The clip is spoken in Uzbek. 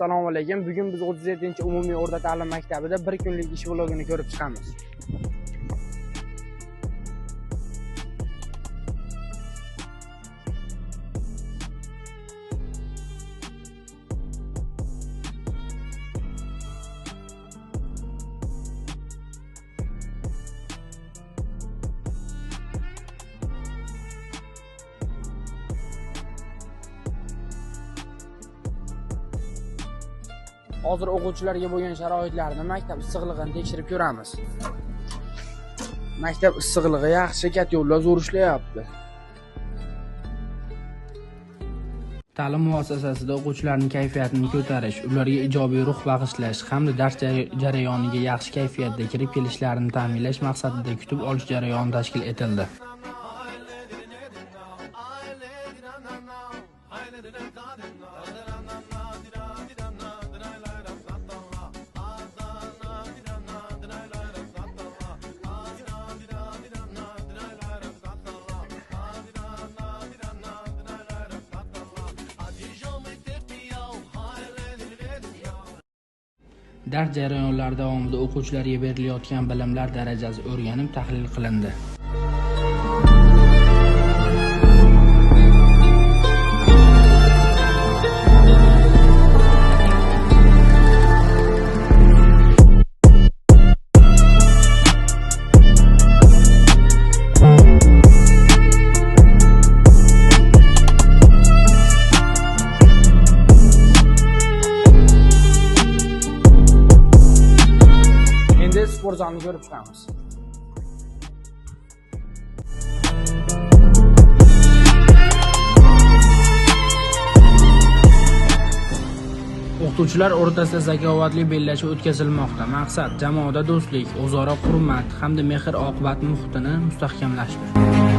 Assalomu alaykum. Bugun biz 37-umumiy o'rta ta'lim maktabida bir kunlik ish vlogini ko'rib chiqamiz. Hozir o'quvchilarga bo'lgan sharoitlarni, maktab issiqligini tekshirib ko'ramiz. Maktab issiqligi yaxshi, kat yo'llar zo'r ishlayapti. Ta'lim muassasasida o'quvchilarning kayfiyatini ko'tarish, ularga ijobiy ruh bag'ishlash hamda dars jarayoniga yaxshi kayfiyatda kirib kelishlarini ta'minlash maqsadida kutib olish jarayoni tashkil etildi. Dars jarayonlari davomida o'quvchilarga berilayotgan bilimlar darajasi o'rganib, tahlil qilindi. Spor zalini ko'rib chiqamiz. O'qituvchilar o'rtasida zakovatli bellashuv o'tkazilmoqda. Maqsad jamoada do'stlik, o'zaro hurmat hamda mehr-oqibat muhitini mustahkamlashdir.